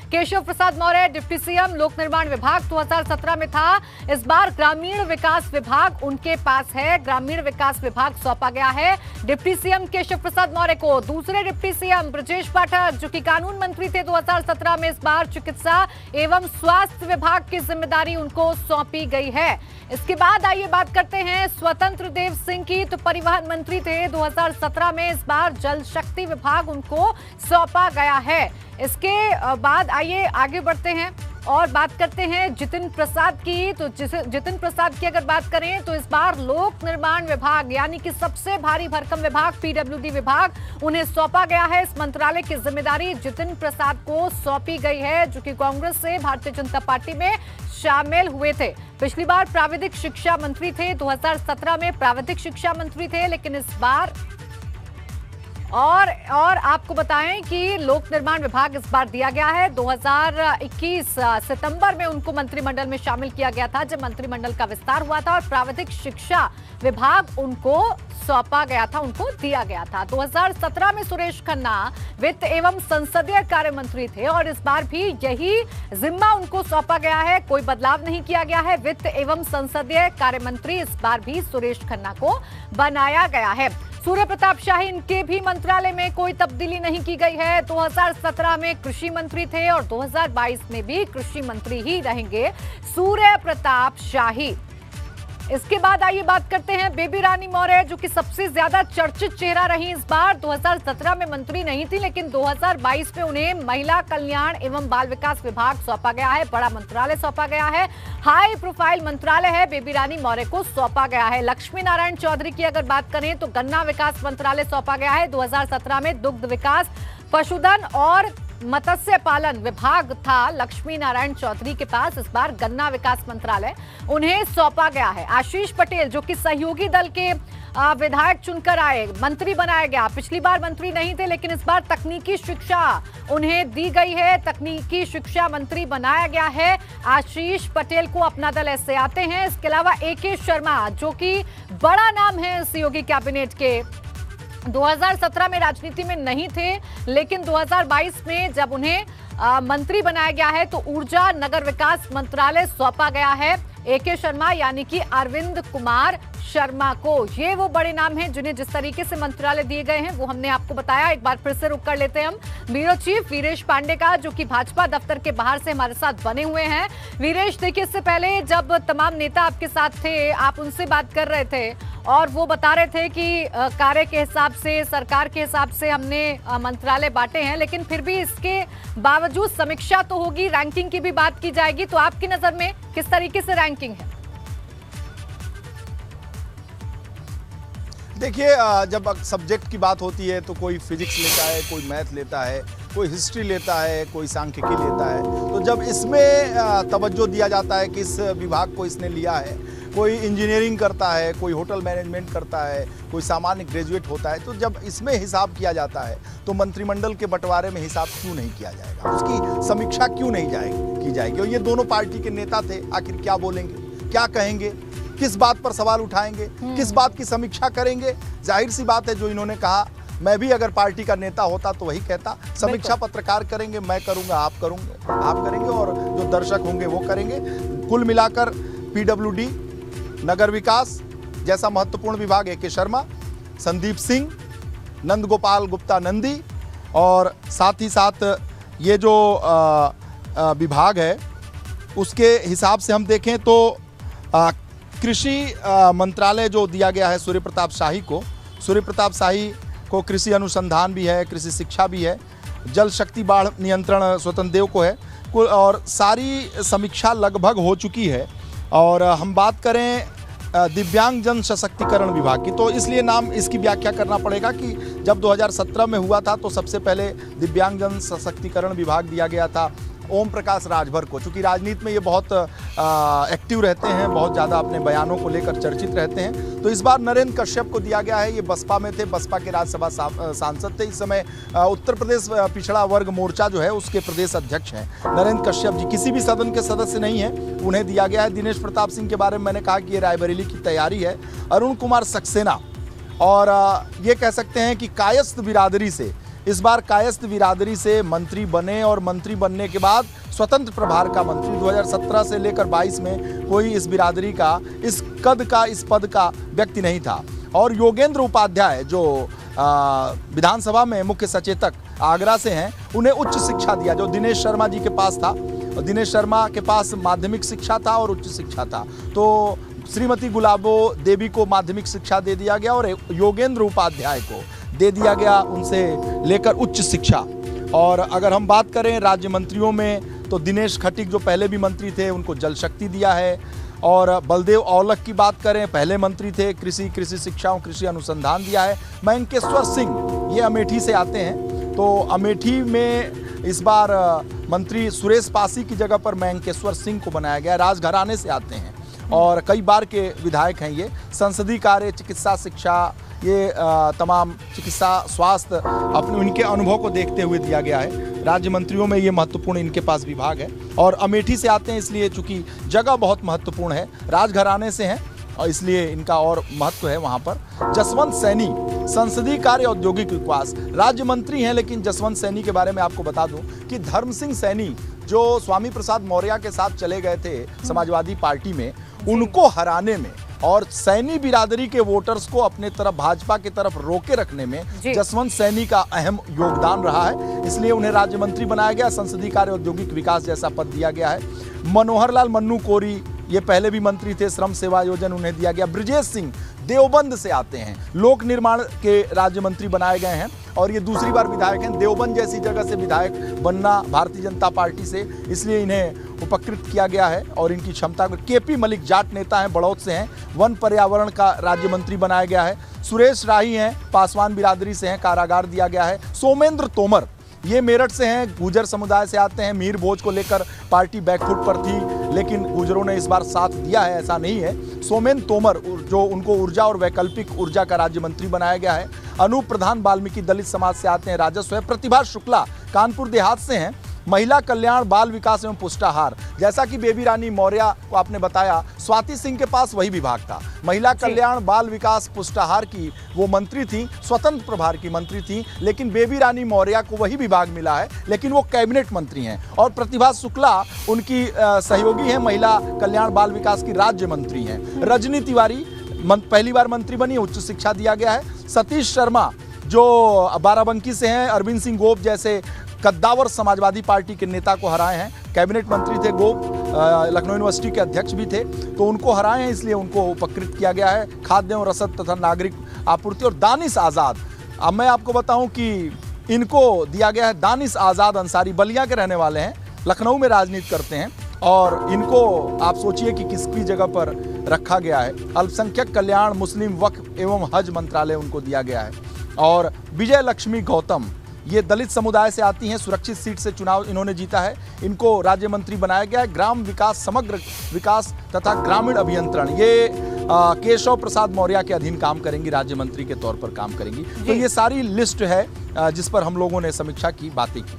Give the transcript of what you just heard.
Keshav Prasad Maurya deputy CM, लोक निर्माण विभाग 2017 में था, इस बार ग्रामीण विकास विभाग उनके पास है। ग्रामीण विकास विभाग सौंपा गया है डिप्टी सीएम केशव प्रसाद मौर्य को। दूसरे डिप्टी सीएम ब्रजेश पाठक जो कि कानून मंत्री थे 2017 में, इस बार चिकित्सा एवं स्वास्थ्य विभाग की जिम्मेदारी उनको सौंपी गई है। इसके बाद आइए बात करते हैं स्वतंत्र देव सिंह की। तो परिवहन मंत्री थे 2017 में, इस बार जल शक्ति विभाग उनको सौंपा गया है। इसके बाद आइए आगे बढ़ते हैं और बात करते हैं जितिन प्रसाद की। तो जितिन प्रसाद की अगर बात करें तो इस बार लोक निर्माण विभाग यानी कि सबसे भारी भरकम विभाग पीडब्ल्यूडी विभाग उन्हें सौंपा गया है। इस मंत्रालय की जिम्मेदारी जितिन प्रसाद को सौंपी गई है जो कि कांग्रेस से भारतीय जनता पार्टी में शामिल हुए थे। पिछली बार प्राविधिक शिक्षा मंत्री थे, 2017 में प्राविधिक शिक्षा मंत्री थे, लेकिन इस बार और आपको बताएं कि लोक निर्माण विभाग इस बार दिया गया है। 2021 सितंबर में उनको मंत्रिमंडल में शामिल किया गया था जब मंत्रिमंडल का विस्तार हुआ था, और प्राविधिक शिक्षा विभाग उनको सौंपा गया था, उनको दिया गया था। 2017 में सुरेश खन्ना वित्त एवं संसदीय कार्य मंत्री थे और इस बार भी यही जिम्मा उनको सौंपा गया है, कोई बदलाव नहीं किया गया है। वित्त एवं संसदीय कार्य मंत्री इस बार भी सुरेश खन्ना को बनाया गया है। सूर्य प्रताप शाही, इनके भी मंत्रालय में कोई तब्दीली नहीं की गई है। 2017 में कृषि मंत्री थे और 2022 में भी कृषि मंत्री ही रहेंगे सूर्य प्रताप शाही। इसके बाद आइए बात करते हैं बेबी रानी मौर्य जो कि सबसे ज्यादा चर्चित चेहरा रही इस बार। 2017 में मंत्री नहीं थी, लेकिन 2022 में उन्हें महिला कल्याण एवं बाल विकास विभाग सौंपा गया है, बड़ा मंत्रालय सौंपा गया है, हाई प्रोफाइल मंत्रालय है, बेबी रानी मौर्य को सौंपा गया है। लक्ष्मी नारायण चौधरी की अगर बात करें तो गन्ना विकास मंत्रालय सौंपा गया है। 2017 में दुग्ध विकास, पशुधन और मत्स्य पालन विभाग था लक्ष्मी नारायण चौधरी के पास, इस बार गन्ना विकास मंत्रालय उन्हें सौंपा गया है। आशीष पटेल जो कि सहयोगी दल के विधायक चुनकर आए, मंत्री बनाया गया, पिछली बार मंत्री नहीं थे लेकिन इस बार तकनीकी शिक्षा उन्हें दी गई है, तकनीकी शिक्षा मंत्री बनाया गया है। आशीष पटेल को अपना दल ऐसे आते हैं। इसके अलावा AK शर्मा जो कि बड़ा नाम है इस योगी कैबिनेट के, 2017 में राजनीति में नहीं थे लेकिन 2022 में जब उन्हें मंत्री बनाया गया है तो ऊर्जा नगर विकास मंत्रालय सौंपा गया है AK शर्मा यानी कि अरविंद कुमार शर्मा को। ये वो बड़े नाम हैं जिन्हें जिस तरीके से मंत्रालय दिए गए हैं वो हमने आपको बताया। एक बार फिर से रुक कर लेते हैं हम ब्यूरो चीफ वीरेश पांडे का जो कि भाजपा दफ्तर के बाहर से हमारे साथ बने हुए हैं। वीरेश, देखिए इससे पहले जब तमाम नेता आपके साथ थे आप उनसे बात कर रहे थे और वो बता रहे थे कि कार्य के हिसाब से, सरकार के हिसाब से हमने मंत्रालय बांटे हैं, लेकिन फिर भी इसके बावजूद समीक्षा तो होगी, रैंकिंग की भी बात की जाएगी। तो आपकी नजर में किस तरीके से रैंकिंग है? देखिए, जब सब्जेक्ट की बात होती है तो कोई फिजिक्स लेता है, कोई मैथ लेता है, कोई हिस्ट्री लेता है, कोई सांख्यिकी लेता है। तो जब इसमें तवज्जो दिया जाता है कि इस विभाग को इसने लिया है, कोई इंजीनियरिंग करता है, कोई होटल मैनेजमेंट करता है, कोई सामान्य ग्रेजुएट होता है, तो जब इसमें हिसाब किया जाता है तो मंत्रिमंडल के बंटवारे में हिसाब क्यों नहीं किया जाएगा, उसकी समीक्षा क्यों नहीं की जाएगी। और ये दोनों पार्टी के नेता थे, आखिर क्या बोलेंगे, क्या कहेंगे, किस बात पर सवाल उठाएंगे, किस बात की समीक्षा करेंगे। जाहिर सी बात है जो इन्होंने कहा, मैं भी अगर पार्टी का नेता होता तो वही कहता। समीक्षा पत्रकार करेंगे, मैं करूंगा, आप करेंगे और जो दर्शक होंगे वो करेंगे। कुल मिलाकर पीडब्ल्यूडी, नगर विकास जैसा महत्वपूर्ण विभाग AK शर्मा, संदीप सिंह, नंद गोपाल गुप्ता नंदी, और साथ ही साथ ये जो विभाग है उसके हिसाब से हम देखें तो कृषि मंत्रालय जो दिया गया है सूर्य प्रताप शाही को, सूर्य प्रताप शाही को कृषि अनुसंधान भी है, कृषि शिक्षा भी है, जल शक्ति बाढ़ नियंत्रण स्वतंत्र देव को है, और सारी समीक्षा लगभग हो चुकी है। और हम बात करें दिव्यांग जन सशक्तिकरण विभाग की, तो इसलिए नाम इसकी व्याख्या करना पड़ेगा कि जब 2017 में हुआ था तो सबसे पहले दिव्यांग जन सशक्तिकरण विभाग दिया गया था ओम प्रकाश राजभर को। चूँकि राजनीति में ये बहुत एक्टिव रहते हैं, बहुत ज़्यादा अपने बयानों को लेकर चर्चित रहते हैं, तो इस बार नरेंद्र कश्यप को दिया गया है। ये बसपा में थे, बसपा के राज्यसभा सांसद थे, इस समय उत्तर प्रदेश पिछड़ा वर्ग मोर्चा जो है उसके प्रदेश अध्यक्ष हैं नरेंद्र कश्यप जी। किसी भी सदन के सदस्य नहीं है, उन्हें दिया गया है। दिनेश प्रताप सिंह के बारे में मैंने कहा कि ये रायबरेली की तैयारी है। अरुण कुमार सक्सेना, और ये कह सकते हैं कि कायस्थ बिरादरी से इस बार कायस्थ बिरादरी से मंत्री बने और मंत्री बनने के बाद स्वतंत्र प्रभार का मंत्री 2017 से लेकर 22 में कोई इस बिरादरी का इस पद का व्यक्ति नहीं था। और योगेंद्र उपाध्याय जो विधानसभा में मुख्य सचेतक आगरा से हैं, उन्हें उच्च शिक्षा दिया जो दिनेश शर्मा जी के पास था। दिनेश शर्मा के पास माध्यमिक शिक्षा था और उच्च शिक्षा था, तो श्रीमती गुलाबो देवी को माध्यमिक शिक्षा दे दिया गया और योगेंद्र उपाध्याय को दे दिया गया उनसे लेकर उच्च शिक्षा। और अगर हम बात करें राज्य मंत्रियों में तो दिनेश खटीक जो पहले भी मंत्री थे उनको जल शक्ति दिया है। और बलदेव औलख की बात करें, पहले मंत्री थे, कृषि शिक्षा और कृषि अनुसंधान दिया है। मयंकेश्वर सिंह ये अमेठी से आते हैं, तो अमेठी में इस बार मंत्री सुरेश पासी की जगह पर मयंकेश्वर सिंह को बनाया गया। राजघराने से आते हैं और कई बार के विधायक हैं ये। संसदीय कार्य, चिकित्सा, शिक्षा, ये तमाम चिकित्सा, स्वास्थ्य अपने उनके अनुभव को देखते हुए दिया गया है। राज्य मंत्रियों में ये महत्वपूर्ण इनके पास विभाग है। और अमेठी से आते हैं इसलिए चूंकि जगह बहुत महत्वपूर्ण है, राजघराने से हैं और इसलिए इनका और महत्व है वहाँ पर। जसवंत सैनी, संसदीय कार्य, औद्योगिक विकास, राज्य मंत्री हैं, लेकिन जसवंत सैनी के बारे में आपको बता दूं कि धर्म सिंह सैनी जो स्वामी प्रसाद मौर्य के साथ चले गए थे समाजवादी पार्टी में, उनको हराने में और सैनी बिरादरी के वोटर्स को अपने तरफ, भाजपा की तरफ रोके रखने में जसवंत सैनी का अहम योगदान रहा है। इसलिए उन्हें राज्य मंत्री बनाया गया। संसदीय कार्य, औद्योगिक विकास जैसा पद दिया गया है। मनोहर लाल मन्नू कोरी, ये पहले भी मंत्री थे, श्रम सेवा योजना उन्हें दिया गया। ब्रजेश सिंह देवबंद से आते हैं, लोक निर्माण के राज्य मंत्री बनाए गए हैं और ये दूसरी बार विधायक हैं। देवबंद जैसी जगह से विधायक बनना भारतीय जनता पार्टी से, इसलिए इन्हें उपकृत किया गया है और इनकी क्षमता। केपी मलिक जाट नेता हैं, बड़ौद से हैं, वन पर्यावरण का राज्य मंत्री बनाया गया है। सुरेश राही हैं, पासवान बिरादरी से हैं, कारागार दिया गया है। सोमेंद्र तोमर ये मेरठ से हैं, गुर्जर समुदाय से आते हैं। मीर भोज को लेकर पार्टी बैकफुट पर थी, लेकिन गुर्जरों ने इस बार साथ दिया है, ऐसा नहीं है। सोमेन तोमर जो उनको ऊर्जा और वैकल्पिक ऊर्जा का राज्य मंत्री बनाया गया है। अनूप प्रधान वाल्मीकि दलित समाज से आते हैं, राजस्व है। प्रतिभा शुक्ला कानपुर देहात से हैं, महिला कल्याण, बाल विकास एवं पुष्टाहार। जैसा कि बेबी रानी मौर्य को आपने बताया, स्वाति सिंह के पास वही विभाग था। महिला कल्याण, बाल विकास, पुष्टाहार की वो मंत्री थी, स्वतंत्र प्रभार की मंत्री थी, लेकिन बेबी रानी मौर्य को वही विभाग मिला है, लेकिन वो कैबिनेट मंत्री हैं। और प्रतिभा शुक्ला उनकी सहयोगी हैं, महिला कल्याण बाल विकास की राज्य मंत्री हैं। रजनी तिवारी पहली बार मंत्री बनी, उच्च शिक्षा दिया गया है। सतीश शर्मा जो बाराबंकी से हैं, अरविंद सिंह गोप जैसे कद्दावर समाजवादी पार्टी के नेता को हराए हैं, कैबिनेट मंत्री थे गोप, लखनऊ यूनिवर्सिटी के अध्यक्ष भी थे, तो उनको हराए हैं, इसलिए उनको उपकृत किया गया है। खाद्य एवं रसद तथा नागरिक आपूर्ति। और दानिश आज़ाद, अब मैं आपको बताऊं कि इनको दिया गया है दानिश आज़ाद अंसारी, बलिया के रहने वाले हैं, लखनऊ में राजनीति करते हैं और इनको आप सोचिए कि किसकी जगह पर रखा गया है। अल्पसंख्यक कल्याण, मुस्लिम वक्फ एवं हज मंत्रालय उनको दिया गया है। और विजय लक्ष्मी गौतम ये दलित समुदाय से आती हैं, सुरक्षित सीट से चुनाव इन्होंने जीता है, इनको राज्य मंत्री बनाया गया है। ग्राम विकास, समग्र विकास तथा ग्रामीण अभियंत्रण, ये केशव प्रसाद मौर्य के अधीन काम करेंगी, राज्य मंत्री के तौर पर काम करेंगी। तो ये सारी लिस्ट है जिस पर हम लोगों ने समीक्षा की, बातें की।